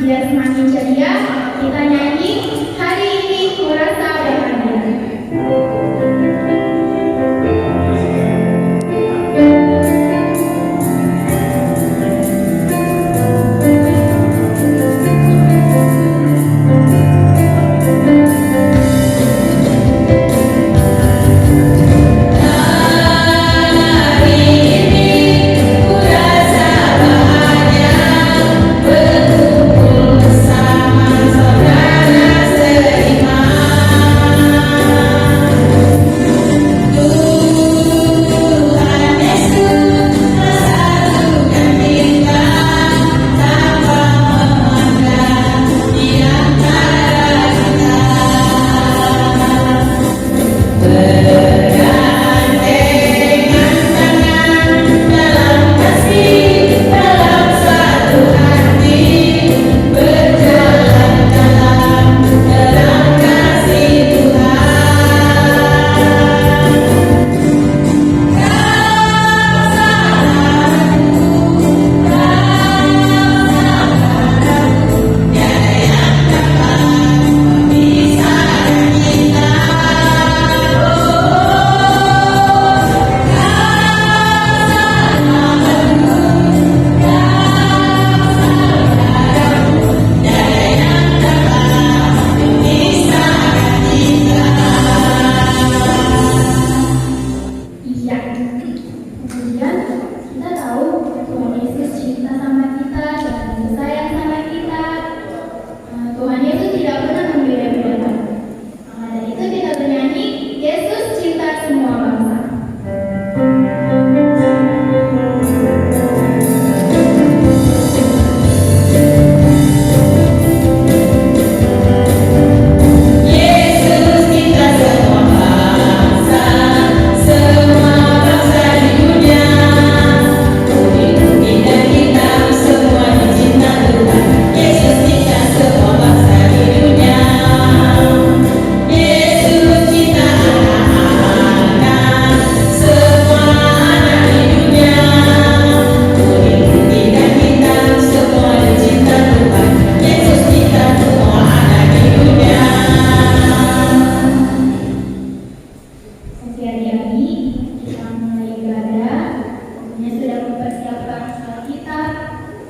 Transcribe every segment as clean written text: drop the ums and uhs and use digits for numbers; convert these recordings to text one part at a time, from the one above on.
biar semakin ceria, kita nyanyi hari ini merasa bahagia.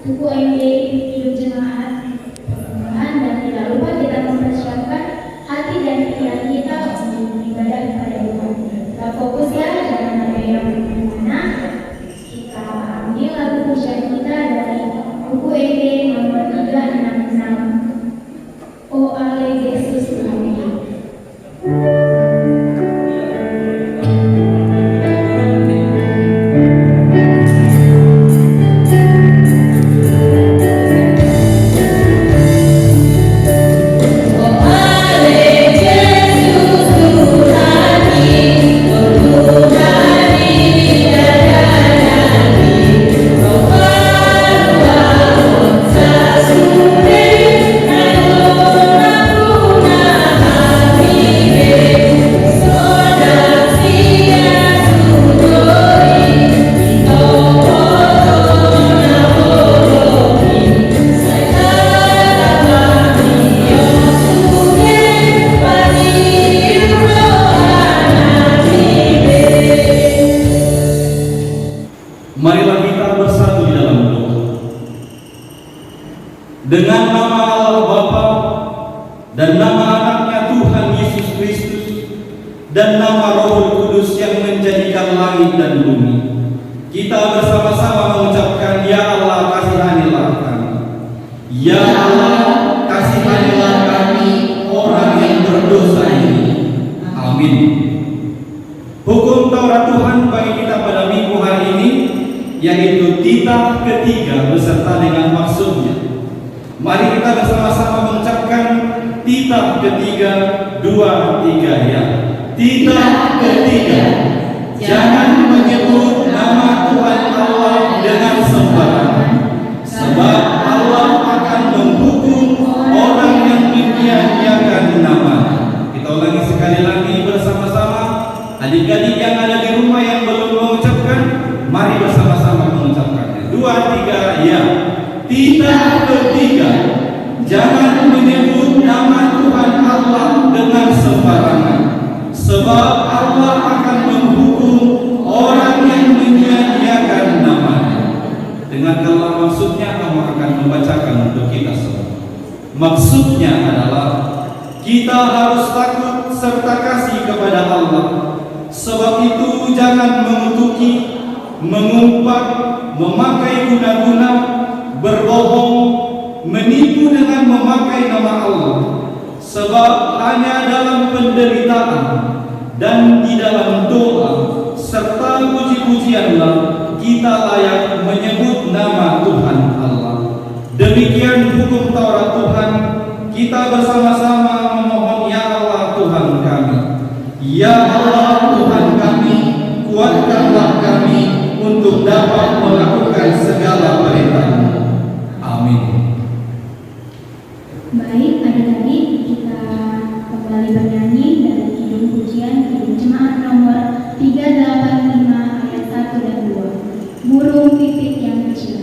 Buku MD Hidup Jemaat Persembahan, dan tidak lupa kita mempersiapkan hati dan pikiran kita untuk beribadah kepada Tuhan. Kita fokus ya, jangan ada yang berguna. Kita ambil lagu pujian kita dari buku MD nomor 366. O Ale Yesus Tuhan. Marilah kita bersatu di dalam doa. Dengan nama Allah Bapa dan nama anaknya Tuhan Yesus Kristus dan nama Roh Kudus yang menjadikan langit dan bumi, kita bersama-sama mengucapkan, Ya Allah, kasihanilah kami. Ya Allah, kasihanilah kami, orang yang berdosa ini. Amin. Hukum Taurat Tuhan bagi kita pada minggu hari ini yaitu titah ketiga beserta dengan maksudnya. Mari kita bersama-sama mengucapkan titah ketiga, 2, 3 ya. Titah ketiga. Jangan menyebut nama Tuhan Allah dengan sembarangan, sebab Allah akan menghukum orang yang menyia-nyiakan nama-Nya. Kita ulangi sekali lagi bersama-sama. Adik-adik yang ada di rumah yang belum mengucapkan, mari bersama-sama mengucapkannya. 2, 3 ya. Titah ketiga. Maksudnya adalah kita harus takut serta kasih kepada Allah. Sebab itu jangan mengutuki, mengumpat, memakai guna-guna, berbohong, menipu dengan memakai nama Allah. Sebab hanya dalam penderitaan dan di dalam doa serta puji-pujianlah kita layak menyebut nama Tuhan Allah. Demikian hukum Taurat Tuhan. Kita bersama-sama memohon, ya Allah Tuhan kami. Ya Allah Tuhan kami, kuatkanlah kami untuk dapat melakukan segala perintah-Mu. Amin. Baik, adik-adik, kita kembali bernyanyi dari Kidung Pujian Kidung Jemaat nomor 385 ayat 1 dan 2. Burung pipit yang kecil.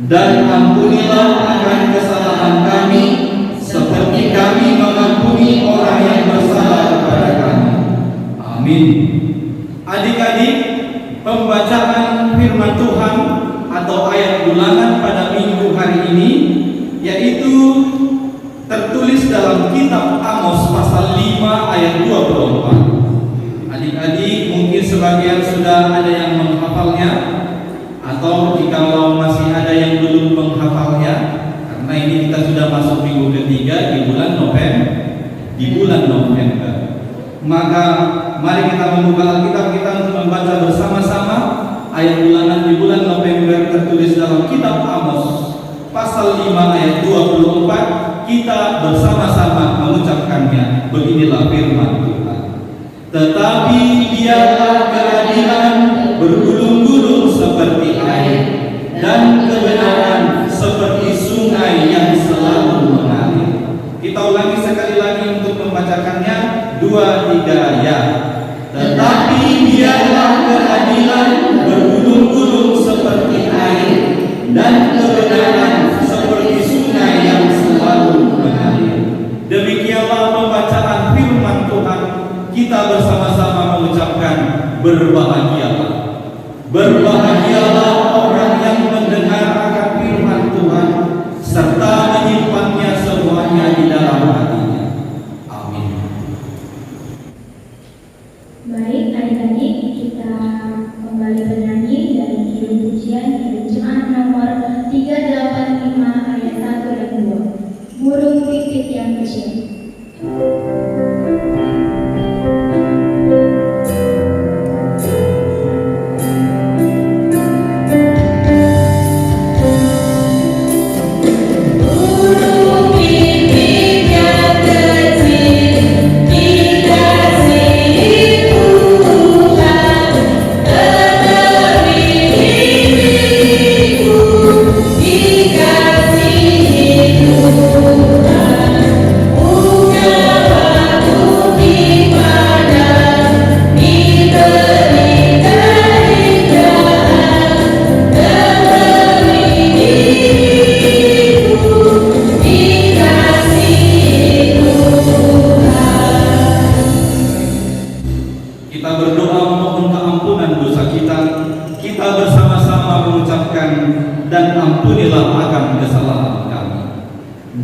Dan ampunilah akan kesalahan kami, seperti kami mengampuni orang yang bersalah kepada kami. Amin. Adik-adik, pembacaan firman Tuhan atau ayat ulangan pada minggu hari ini yaitu tertulis dalam kitab Amos pasal 5 ayat 24. Adik-adik, mungkin sebagian sudah ada yang menghafalnya, atau jikalau masih ada yang belum menghafalnya, karena ini kita sudah masuk minggu ketiga di bulan November. Maka mari kita membuka Alkitab kita untuk membaca bersama-sama ayat ulangan di bulan November tertulis dalam kitab Amos pasal 5 ayat 24. Kita bersama-sama mengucapkannya. Beginilah firman Tuhan. Tetapi biarlah keadilan bergulung-gulung seperti air, dan kebenaran seperti sungai yang selalu mengalir. Kita ulangi sekali lagi untuk membacakannya. 2, 3, ya. Tetapi biarlah keadilan bergulung-gulung seperti air, dan kebenaran seperti sungai yang selalu mengalir. Demikianlah pembacaan firman Tuhan. Kita bersama-sama mengucapkan berbahagialah. Berbahagialah orang yang mendengar akan firman Tuhan serta menyimpannya semuanya di dalam hatinya. Amin. Baik, adik-adik, kita kembali bernyanyi dari Kidung Pujian Kidung Jemaat nomor 385 ayat 1 dan 2. Burung pipit yang kecil.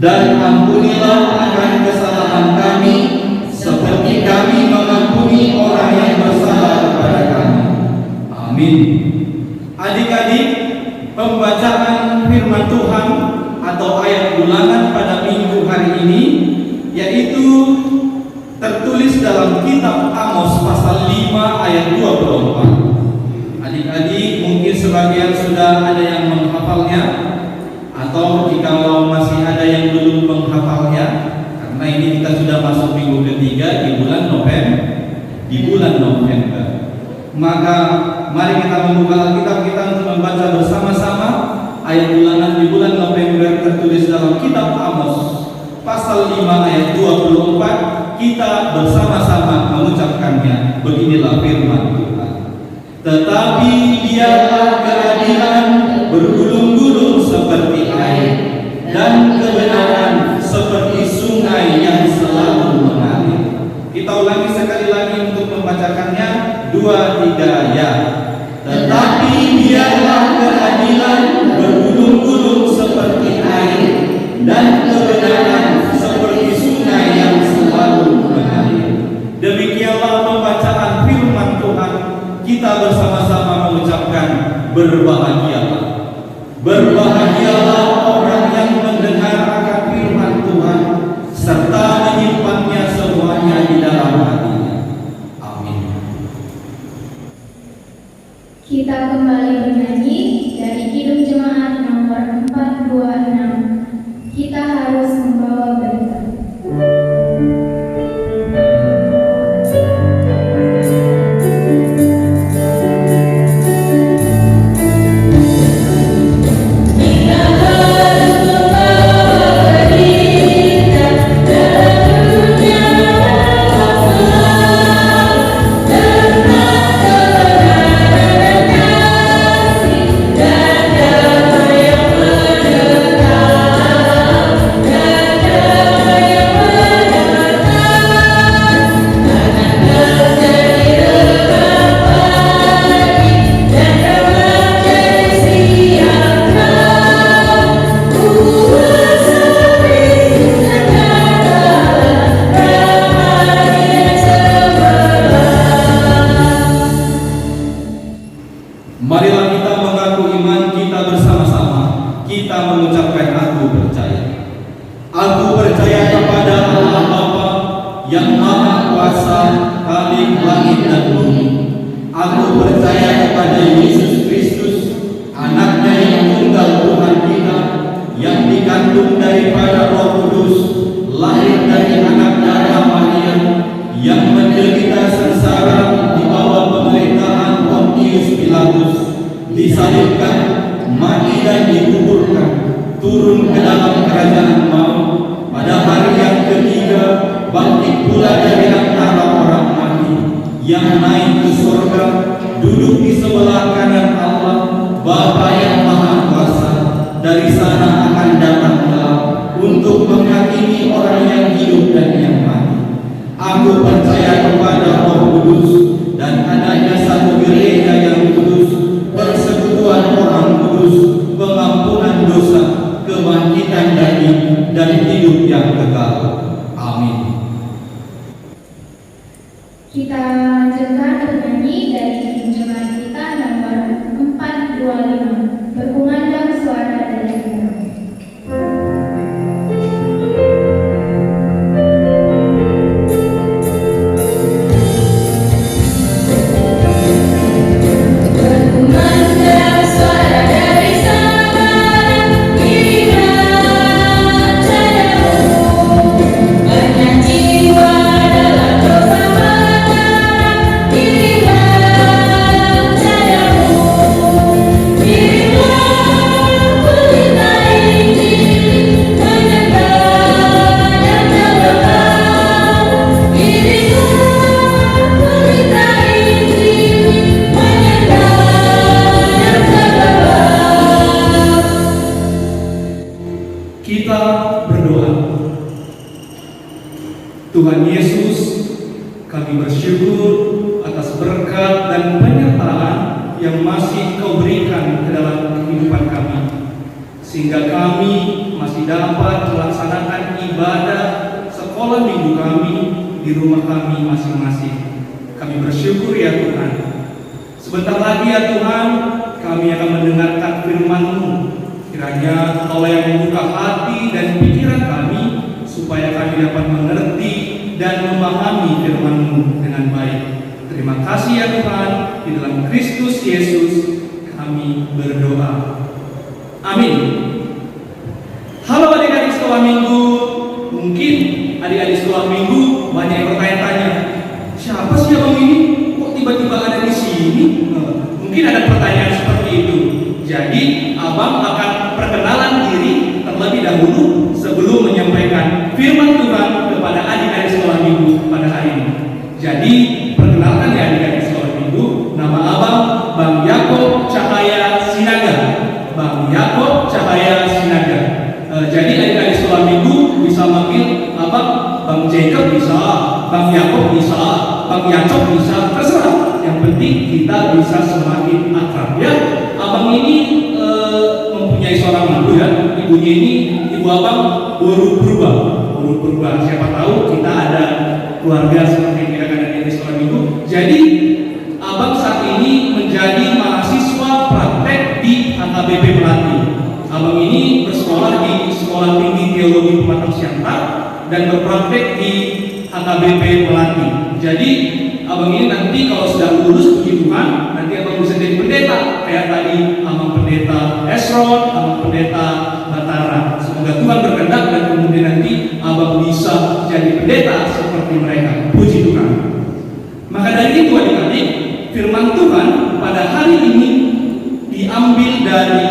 Dan ampunilah akan kesalahan kami, seperti kami mengampuni orang yang bersalah kepada kami. Amin. Adik-adik, pembacaan firman Tuhan atau ayat ulangan pada minggu hari ini yaitu tertulis dalam kitab Amos pasal 5 ayat 24. Adik-adik mungkin sebagian sudah ada yang menghafalnya, atau jikalau masih ada yang belum menghafalnya, karena ini kita sudah masuk minggu ketiga di bulan November. Maka mari kita membuka Alkitab kita untuk membaca bersama-sama ayat bulanan di bulan November tertulis dalam kitab Amos pasal 5 ayat 24. Kita bersama-sama mengucapkannya. Beginilah firman Tuhan. Tetapi dialah keadilan bergulung-gulung seperti air, dan kebenaran seperti sungai yang selalu mengalir. Kita ulangi sekali lagi untuk membacakannya. 2, 3, ya. Tetapi dialah keadilan bergulung-gulung seperti air, dan kebenaran seperti sungai yang selalu mengalir. Demikianlah pembacaan firman Tuhan. Kita bersama-sama mengucapkan berbahagialah. Berbahagialah orang yang mendengar akan firman Tuhan serta menyimpannya semuanya di dalam hatinya. Amin. Kita kembali bernyanyi dari Kidung Jemaat nomor 426. Kita harus membawa berita. Marilah kita mengaku iman kita bersama-sama. Kita mengucapkan aku percaya. Aku percaya kepada Allah Bapa yang Maha Kuasa, Khalik langit dan bumi. Aku percaya kepada Yesus Kristus, anaknya yang tunggal Tuhan kita, yang dikandung daripada Roh Kudus, lahir dari anak darah Maria, yang menderita sengsara di bawah pemerintahan Pontius Pilatus, disalibkan, mati dan dikuburkan, turun ke dalam kerajaan maut, pada hari yang ketiga bangkit pula dari antara orang mati, yang naik ke surga, duduk di sebelah kanan Allah Bapa yang Maha Kuasa. Dari sana akan datang kelak untuk menghakimi orang yang hidup dan yang mati. Aku percaya kepada Roh Kudus dan adanya satu gereja yang kudus, persekutuan orang kudus, pengampunan dosa, kebangkitan daging, dan hidup yang kekal. Amin. Kita lanjutkan bernyanyi dari Kidung Jemaat kita nomor 425. Berkumandang suara dari surga. Kita berdoa. Tuhan Yesus, kami bersyukur atas berkat dan penyertaan yang masih Kau berikan ke dalam kehidupan kami, sehingga kami masih dapat melaksanakan ibadah sekolah minggu kami di rumah kami masing-masing. Kami bersyukur ya Tuhan. Sebentar lagi ya Tuhan, kami akan mendengarkan firman-Mu. Kiranya Engkau yang membuka hati dan pikiran kami, supaya kami dapat mengerti dan memahami firman-Mu dengan baik. Terima kasih ya Tuhan, di dalam Kristus Yesus kami berdoa. Amin. Halo adik-adik sekolah minggu. Mungkin adik-adik sekolah minggu banyak yang bertanya-tanya, siapa sih abang ini? Kok tiba-tiba ada di sini? Mungkin ada pertanyaan seperti itu. Jadi abang akan perkenalan diri terlebih dahulu sebelum menyampaikan firman Tuhan kepada adik-adik sekolah minggu pada hari ini. Jadi perkenalkan ya adik-adik sekolah minggu, nama abang Bang Yakob Cahaya Sinaga. Bang Yakob Cahaya Sinaga. Jadi adik-adik sekolah minggu bisa manggil abang Bang Jacob bisa, Bang Yakob bisa, Bang Yacop bisa, terserah. Yang penting kita bisa semakin akrab ya. Abang ini mempunyai seorang ibu ya. Ibunya ini ibu abang baru berubah. Siapa tahu kita ada keluarga seperti ini adik-adik sekolah minggu. Jadi abang saat ini menjadi mahasiswa praktek di HKBP Melati. Abang ini bersekolah di Sekolah Tinggi Teologi Pematang Siantar dan berpraktek di HKBP Melati. Jadi abang ini nanti kalau sudah lulus puji Tuhan, nanti abang bisa jadi pendeta kayak tadi abang pendeta Esron, abang pendeta Batara. Semoga Tuhan berkehendak dan kemudian nanti abang bisa jadi pendeta seperti mereka. Puji Tuhan. Maka dari itu adik-adik, firman Tuhan pada hari ini diambil dari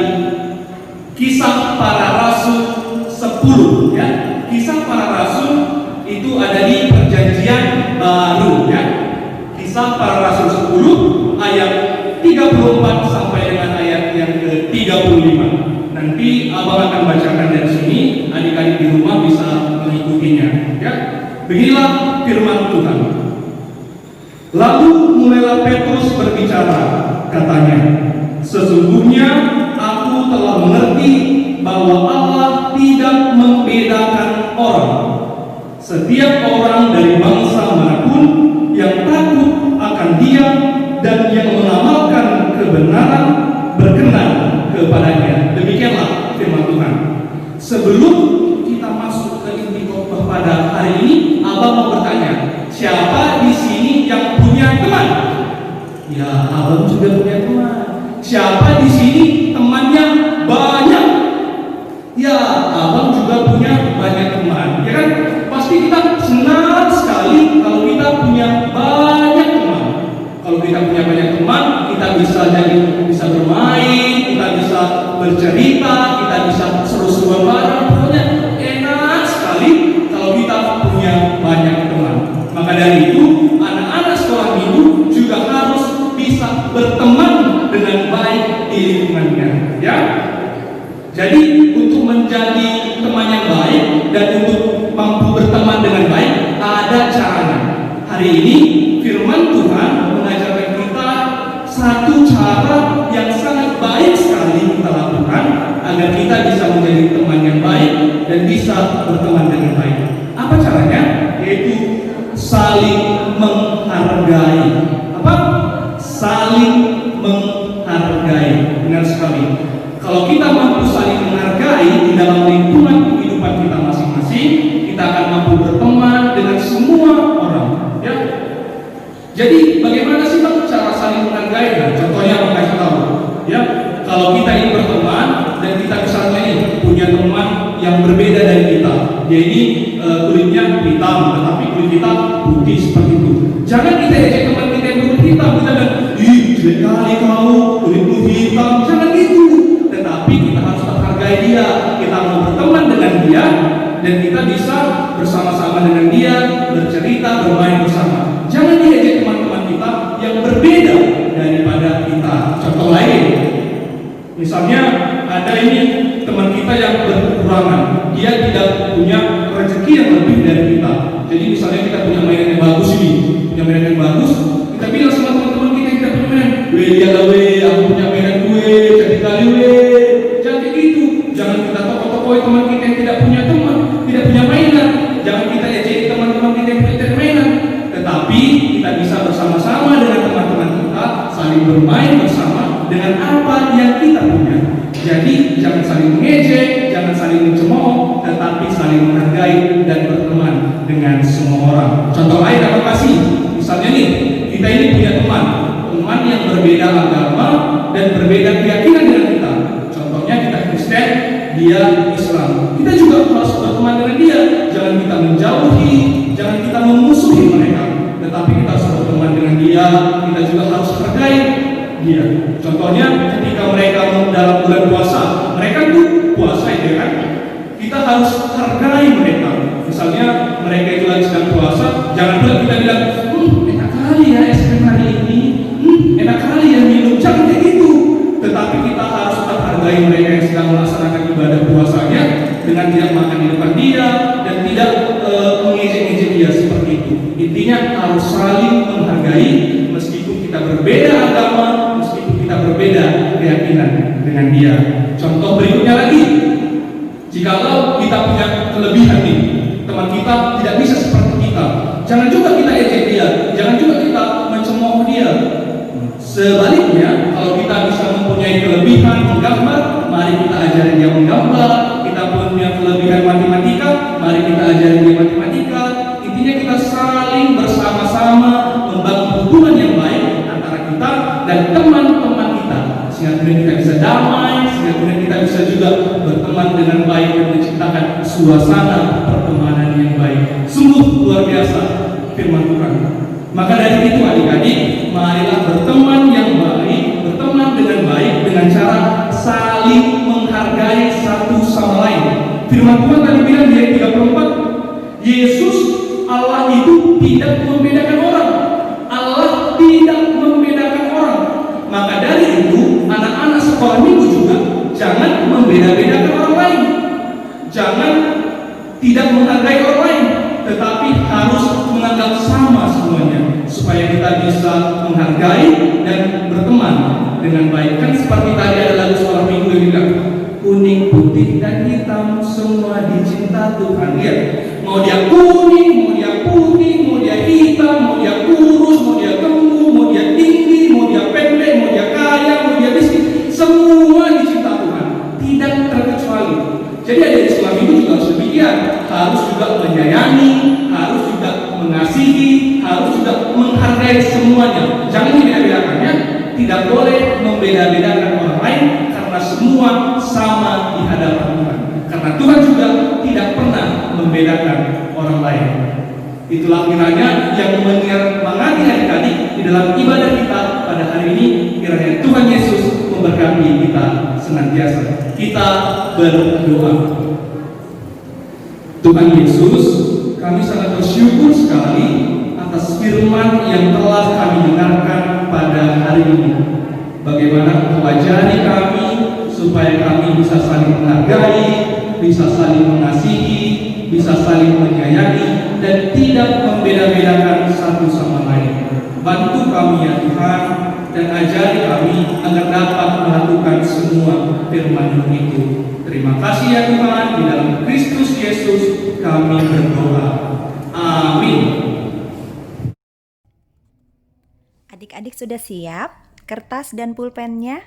Kisah Para Rasul 10 ya. Kisah Para Rasul itu ada di Perjanjian Baru ya. Kisah Para Rasul 10 ayat 34 sampai dengan ayat yang ke-35. Nanti abang akan bacakan dari sini, adik-adik di rumah bisa mengikutinya ya. Beginilah firman Tuhan. Lalu mulailah Petrus berbicara, katanya, sesungguhnya aku telah mengerti bahwa Allah tidak membedakan orang. Setiap orang dari bangsa manapun yang takut akan Dia dan yang mengamalkan kebenaran berkenan kepadanya. Demikianlah firman Tuhan. Sebelum kita masuk ke inti khotbah pada hari ini, abang mau bertanya, siapa di sini yang punya teman? Ya, abang juga punya teman. Siapa di sini temannya banyak? Ya, abang juga punya banyak teman. Ya kan? Pasti kita senang sekali kalau kita punya banyak teman. Kalau kita punya banyak teman, kita bisa bermain, kita bisa bercerita, kita bisa seru-seruan bareng. Pokoknya enak sekali kalau kita punya banyak teman. Maka dari itu, anak-anak sekolah minggu juga harus bisa berteman dengan baik di lingkungannya, ya. Jadi untuk menjadi teman yang baik dan untuk mampu berteman dengan baik ada caranya. Hari ini firman Tuhan mengajarkan kita satu cara yang sangat baik sekali kita lakukan agar kita bisa menjadi teman yang baik dan bisa berteman dengan baik. Apa caranya? Yaitu saling menghargai. Apa? Saling menghargai. Benar sekali. Kalau kita mampu saling menghargai di dalam lingkungan kehidupan kita masing-masing, kita akan mampu berteman dengan semua orang. Ya. Jadi bagaimana sih Bang cara saling menghargai? Nah, contohnya Bang kasih tahu. Ya, kalau kita ingin berteman dan kita misalnya ini punya teman yang berbeda dari kita, dia ini kulitnya hitam, tetapi kulit kita putih seperti itu. Jangan kita ejek teman kita yang kulit hitam, kita bilang, ih jelek kali kau, kulitmu hitam. Jangan gitu. Tetapi kita harus menghargai dia. Kita mau berteman dengan dia dan kita bisa bersama-sama dengan dia, bercerita, bermain bersama. Jangan diajak teman-teman kita yang berbeda daripada kita. Contoh lain, misalnya ada ini teman kita yang berkekurangan, dia tidak punya rezeki yang lebih dari kita. Jadi misalnya kita punya mainan yang bagus ini, punya mainan yang bagus, kita bilang sama teman-teman kita yang tidak punya mainan, weh lihatlah weh, aku punya mainan gue, cantik kali weh. Jangan kayak gitu. Jangan kita tokoh-tokoh teman kita yang tidak punya teman, tidak punya mainan. Jangan kita ejek teman-teman kita yang punya mainan. Tetapi kita bisa bersama-sama dengan teman-teman kita, saling bermain bersama dengan apa yang kita punya. Jadi jangan saling mengejek, jangan saling mencemooh, tetapi saling menghargai dan berteman dengan semua orang. Contoh lain apa kasih? Misalnya nih, kita ini punya teman yang berbeda agama dan berbeda keyakinan dengan kita. Contohnya kita Kristen, dia Islam. Kita juga harus berteman dengan dia. Jangan kita menjauhi, jangan kita memusuhi mereka, tetapi kita harus berteman dengan dia. Kita juga harus hargai dia. Contohnya ketika mereka dalam bulan puasa, mereka tuh puasa ya kan? Kita harus hargai mereka. Misalnya mereka itu lagi sedang puasa, jangan pula kita bilang, enak kali ya es krim hari ini, enak kali ya minum, jangan kayak gitu. Tetapi kita harus tetap hargai mereka yang sedang melaksanakan ibadah puasanya dengan tidak makan di depan dia dan tidak mengejek-ejek dia seperti itu. Intinya harus saling menghargai meskipun kita berbeda agama, meskipun kita berbeda keyakinan dengan dia. Contoh berikutnya lagi, jikalau kita punya kelebihan nih, teman kita tidak bisa seperti kita, jangan juga kita ejek dia, jangan juga kita mencemooh dia. Sebaliknya, kalau kita bisa mempunyai kelebihan menggambar, mari kita ajari dia menggambar. Kita punya kelebihan matematika, mari kita ajari dia matematika. Intinya kita saling bersama-sama membangun hubungan yang baik antara kita dan teman-teman kita, sehingga kemudian kita bisa damai, sehingga kemudian kita bisa juga berteman dengan baik dan menciptakan suasana pertemanan yang baik. Sungguh luar biasa firman Tuhan. Maka dari itu adik-adik, marilah berteman yang baik, berteman dengan baik dengan cara saling menghargai satu sama lain. Firman Tuhan tadi bilang di ayat 34, Yesus Allah itu tidak membedakan orang. Allah tidak membedakan orang. Maka dari itu, anak-anak sekolah minggu juga jangan membeda-bedakan orang lain. Jangan tidak menghargai orang lain, tetapi harus menganggap sama semuanya, supaya kita bisa menghargai dan berteman dengan baik. Kan seperti tadi ada lagu sekolah minggu yang bilang, kuning, putih, dan hitam semua dicinta Tuhan. Lihat, mau dia kuning, mau dia putih, mau dia hitam, mau dia kurus, mau dia gemuk, mau dia tinggi, mau dia pendek, mau dia kaya, mau dia miskin, semua dicinta Tuhan, tidak terkecuali. Jadi ada di sekolah minggu juga harus demikian, harus juga menyayangi, harus juga mengasihi, harus juga menghargai semuanya. Jangan dibeda-bedakannya, tidak boleh membeda-bedakan orang lain, karena semua sama di hadapan Tuhan. Karena Tuhan juga tidak pernah membedakan orang lain. Itulah kiranya yang mengangkat adik-adik di dalam ibadah kita pada hari ini. Kiranya Tuhan Yesus memberkati kita senantiasa. Kita berdoa. Tuhan Yesus, kami sangat bersyukur sekali atas firman yang telah kami dengarkan pada hari ini. Bagaimana Engkau ajari kami supaya kami bisa saling menghargai, bisa saling mengasihi, bisa saling menyayangi, dan tidak membeda-bedakan satu sama lain. Bantu kami ya Tuhan, dan ajari kami agar dapat melakukan semua firman itu. Terima kasih ya Tuhan, di dalam Kristus Yesus kami berdoa. Amin. Adik-adik sudah siap kertas dan pulpennya?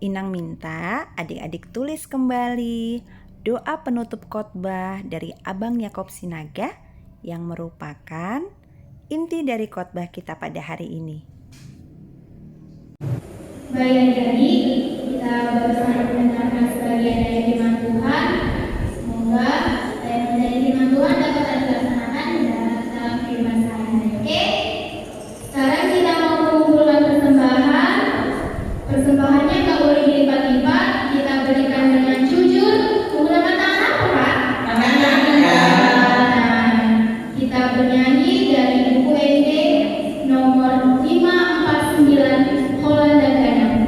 Inang minta adik-adik tulis kembali doa penutup khotbah dari Abang Yakob Sinaga yang merupakan inti dari khotbah kita pada hari ini. Baik adik-adik, kita bersama mendengarkan sebagian dari firman Tuhan. Semoga dari firman Tuhan dapat dilaksanakan dalam firman saya. Oke? Sekarang kita mau mengumpulkan persembahan. Persembahannya nggak boleh dilipat-lipat. Kita berikan dengan jujur. Menggunakan tangan apa, Pak? Tangan. Kita bernyanyi dari buku ND nomor 549 Holland dan Ghana.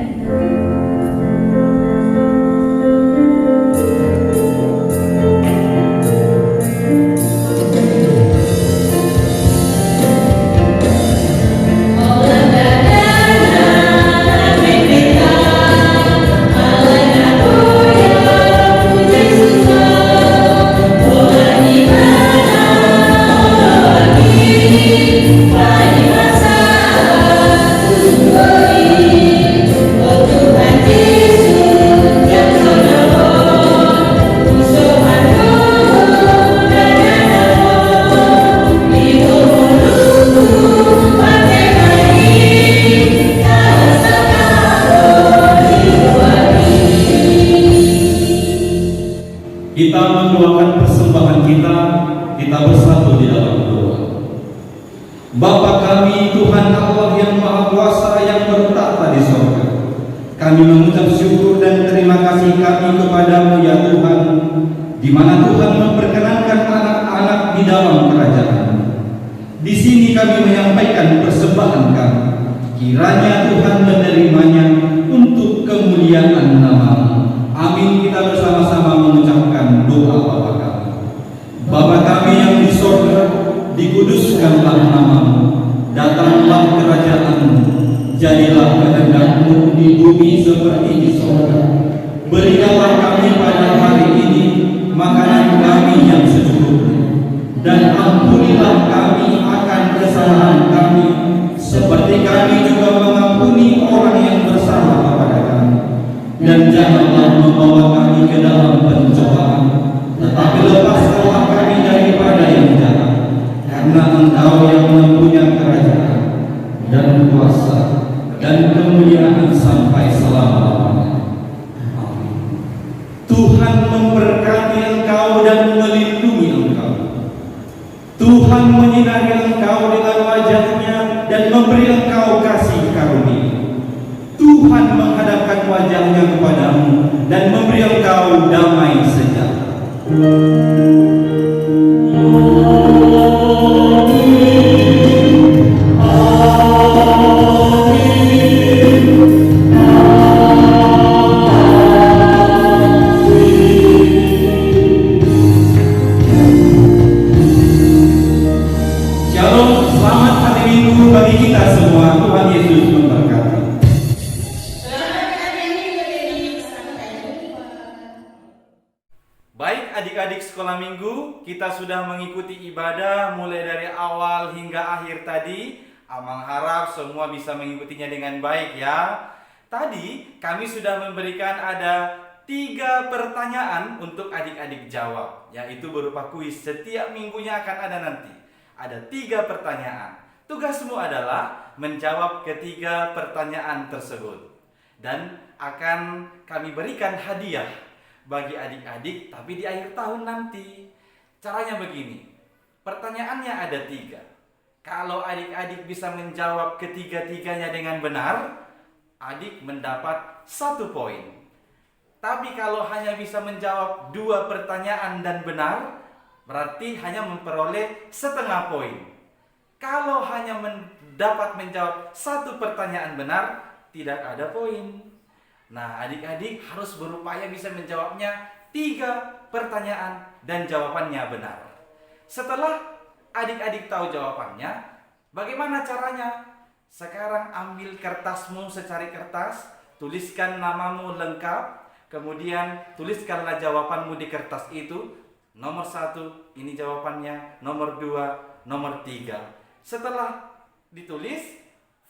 Bapa kami, Tuhan Allah yang Maha Kuasa yang bertata di sorga, kami mengucap syukur dan terima kasih kami kepadamu ya Tuhan, di mana Tuhan memperkenankan anak-anak di dalam kerajaan. Di sini kami menyampaikan persembahan kami, kiranya Tuhan menerimanya untuk kemuliaan nama-Mu. Amin. Kita bersama-sama mengucapkan doa Bapa kami. Bapa kami yang di sorga, dikuduskanlah nama-Mu, datanglah kerajaan-Mu, jadilah kehendak-Mu di bumi seperti di sorga. Berikanlah kami pada hari ini makanan kami yang secukupnya, dan ampunilah kami akan kesalahan kami, seperti kami juga mengampuni orang yang bersalah kepada kami. Dan janganlah membawa kami ke dalam pencobaan, tetapi lepaskanlah kami daripada yang jahat. Karena Engkau yang mempunyai kerajaan dan kuasa dan kemuliaan sampai selama-lamanya. Amin. Tuhan memberkati engkau dan melindungi engkau. Tuhan menyinari engkau dengan wajah-Nya dan memberi engkau kasih karunia. Tuhan menghadapkan wajah-Nya kepadamu dan memberi engkau damai sejahtera. Shalom, selamat hari Minggu bagi kita semua. Tuhan Yesus memberkati. Baik adik-adik sekolah minggu, kita sudah mengikuti ibadah mulai dari awal hingga akhir tadi. Amang harap semua bisa mengikutinya dengan baik ya. Tadi kami sudah memberikan ada 3 pertanyaan untuk adik-adik jawab, yaitu berupa kuis. Setiap minggunya akan ada nanti. Ada 3 pertanyaan. Tugasmu adalah menjawab ketiga pertanyaan tersebut. Dan akan kami berikan hadiah bagi adik-adik, tapi di akhir tahun nanti. Caranya begini, pertanyaannya ada 3. Kalau adik-adik bisa menjawab ketiga-tiganya dengan benar, adik mendapat 1 poin. Tapi kalau hanya bisa menjawab 2 pertanyaan dan benar, berarti hanya memperoleh setengah poin. Kalau hanya dapat menjawab 1 pertanyaan benar, tidak ada poin. Nah, adik-adik harus berupaya bisa menjawabnya 3 pertanyaan dan jawabannya benar. Setelah adik-adik tahu jawabannya, bagaimana caranya? Sekarang ambil kertasmu, secari kertas, tuliskan namamu lengkap, kemudian tuliskanlah jawabanmu di kertas itu. Nomor 1, ini jawabannya. Nomor 2, nomor 3. Setelah ditulis,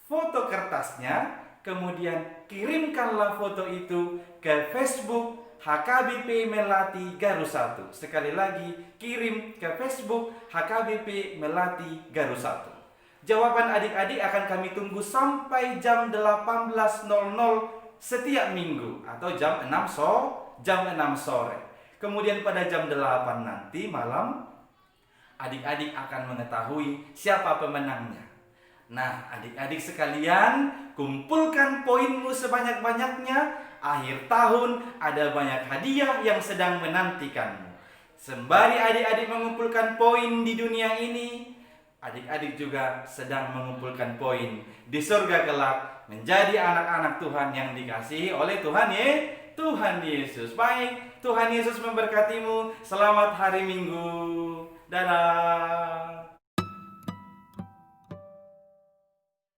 foto kertasnya, kemudian kirimkanlah foto itu ke Facebook HKBP Melati Garu 1. Sekali lagi, kirim ke Facebook HKBP Melati Garu 1. Jawaban adik-adik akan kami tunggu sampai jam 18.00 setiap minggu, atau jam 6 sore. Kemudian pada jam 8 nanti malam, adik-adik akan mengetahui siapa pemenangnya. Nah, adik-adik sekalian, kumpulkan poinmu sebanyak-banyaknya. Akhir tahun ada banyak hadiah yang sedang menantikanmu. Sembari adik-adik mengumpulkan poin di dunia ini, adik-adik juga sedang mengumpulkan poin di surga kelak, menjadi anak-anak Tuhan yang dikasihi oleh Tuhan Yesus. Baik, Tuhan Yesus memberkatimu. Selamat hari Minggu. Dadah.